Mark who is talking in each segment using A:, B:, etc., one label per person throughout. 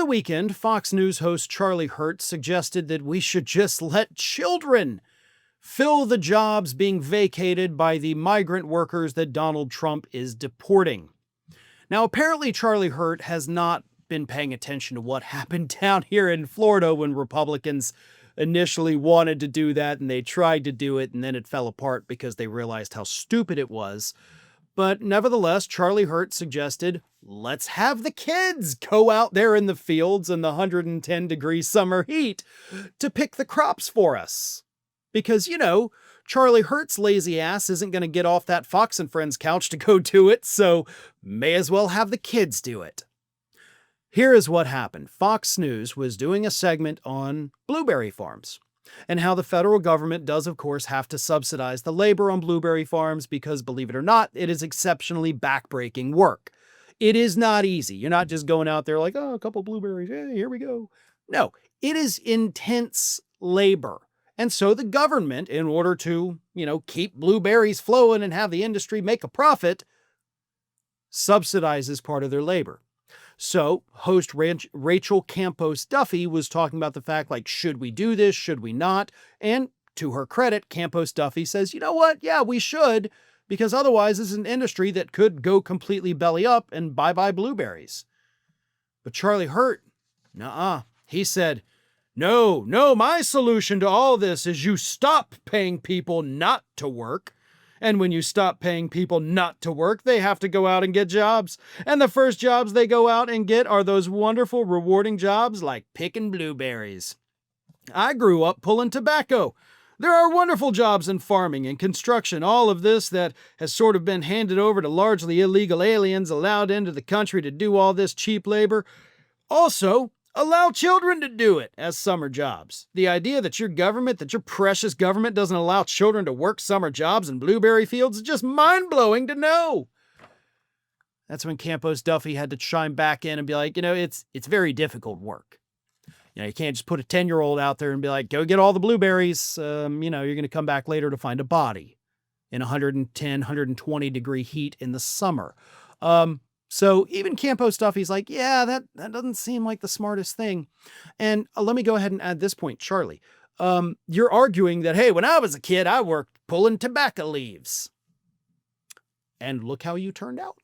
A: the weekend, Fox News host Charlie Hertz suggested that we should just let children fill the jobs being vacated by the migrant workers that Donald Trump is deporting. Now, apparently Charlie Hertz has not been paying attention to what happened down here in Florida when Republicans initially wanted to do that and they tried to do it and then it fell apart because they realized how stupid it was. But nevertheless, Charlie Hertz suggested, let's have the kids go out there in the fields in the 110-degree summer heat to pick the crops for us. Because, Charlie Hertz's lazy ass isn't going to get off that Fox and Friends couch to go do it, so may as well have the kids do it. Here is what happened. Fox News was doing a segment on blueberry farms and how the federal government does, of course, have to subsidize the labor on blueberry farms because, believe it or not, it is exceptionally backbreaking work. It is not easy. You're not just going out there like, oh, a couple blueberries, hey, here we go. No, it is intense labor. And so the government, in order to, keep blueberries flowing and have the industry make a profit, subsidizes part of their labor. So host Rachel Campos Duffy was talking about the fact, should we do this? Should we not? And to her credit, Campos Duffy says, you know what? Yeah, we should, because otherwise this is an industry that could go completely belly up and bye-bye blueberries. But Charlie Hertz, he said, No, my solution to all this is you stop paying people not to work. And when you stop paying people not to work, they have to go out and get jobs. And the first jobs they go out and get are those wonderful, rewarding jobs like picking blueberries. I grew up pulling tobacco. There are wonderful jobs in farming and construction, all of this that has sort of been handed over to largely illegal aliens allowed into the country to do all this cheap labor. Also, allow children to do it as summer jobs. The idea that your precious government doesn't allow children to work summer jobs in blueberry fields is just mind-blowing to know. That's when Campos Duffy had to chime back in and be like, it's very difficult work. You can't just put a 10-year-old out there and be like, go get all the blueberries. You're going to come back later to find a body in 110, 120 degree heat in the summer. So even Campos Duffy's like, yeah, that doesn't seem like the smartest thing. And let me go ahead and add this point, Charlie. You're arguing that, hey, when I was a kid, I worked pulling tobacco leaves. And look how you turned out.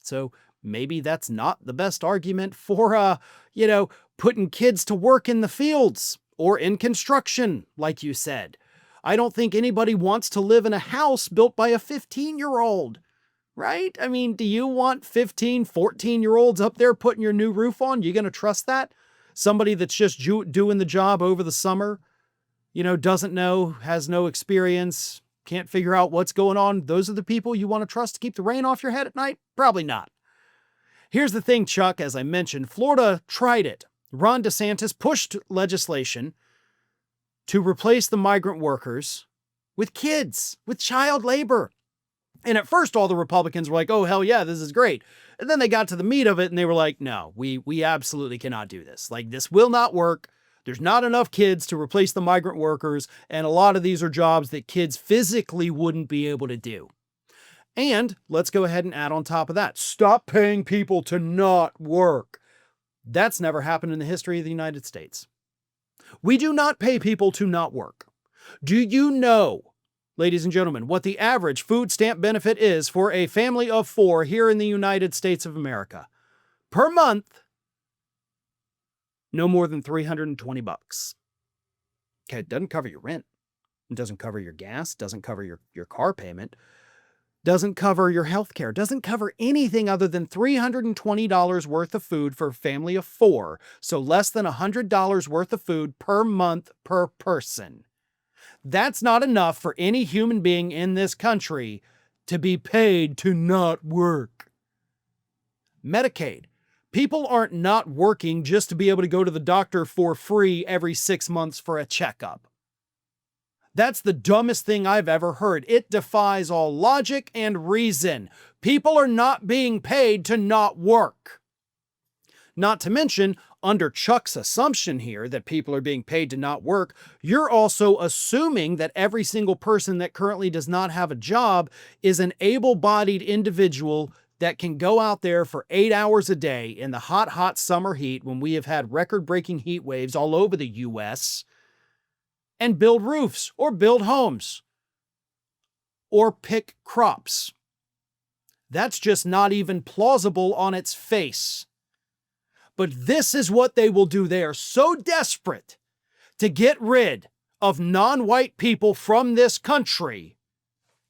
A: So maybe that's not the best argument for, putting kids to work in the fields or in construction, like you said. I don't think anybody wants to live in a house built by a 15-year-old. Right? I mean, do you want 15, 14-year-olds up there putting your new roof on? You going to trust that? Somebody that's just doing the job over the summer, doesn't know, has no experience, can't figure out what's going on. Those are the people you want to trust to keep the rain off your head at night? Probably not. Here's the thing, Chuck, as I mentioned, Florida tried it. Ron DeSantis pushed legislation to replace the migrant workers with kids, with child labor. And at first, all the Republicans were like, oh, hell yeah, this is great. And then they got to the meat of it and they were like, no, we absolutely cannot do this. This will not work. There's not enough kids to replace the migrant workers. And a lot of these are jobs that kids physically wouldn't be able to do. And let's go ahead and add on top of that, stop paying people to not work. That's never happened in the history of the United States. We do not pay people to not work. Do you know, ladies and gentlemen, what the average food stamp benefit is for a family of 4 here in the United States of America? Per month, no more than $320. Okay, it doesn't cover your rent. It doesn't cover your gas, doesn't cover your car payment, doesn't cover your health care, doesn't cover anything other than $320 worth of food for a family of 4. So less than $100 worth of food per month per person. That's not enough for any human being in this country to be paid to not work. Medicaid. People aren't not working just to be able to go to the doctor for free every 6 months for a checkup. That's the dumbest thing I've ever heard. It defies all logic and reason. People are not being paid to not work. Not to mention, under Chuck's assumption here that people are being paid to not work, you're also assuming that every single person that currently does not have a job is an able-bodied individual that can go out there for 8 hours a day in the hot, hot summer heat when we have had record-breaking heat waves all over the U.S. and build roofs or build homes or pick crops. That's just not even plausible on its face. But this is what they will do. They are so desperate to get rid of non-white people from this country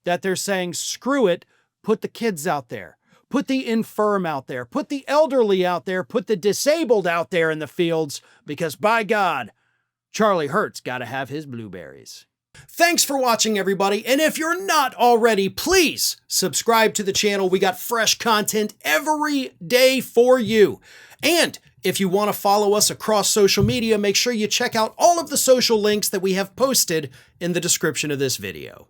A: that they're saying, screw it, put the kids out there, put the infirm out there, put the elderly out there, put the disabled out there in the fields, because by God, Charlie Hertz got to have his blueberries. Thanks for watching, everybody. And if you're not already, please subscribe to the channel. We got fresh content every day for you. And if you want to follow us across social media, make sure you check out all of the social links that we have posted in the description of this video.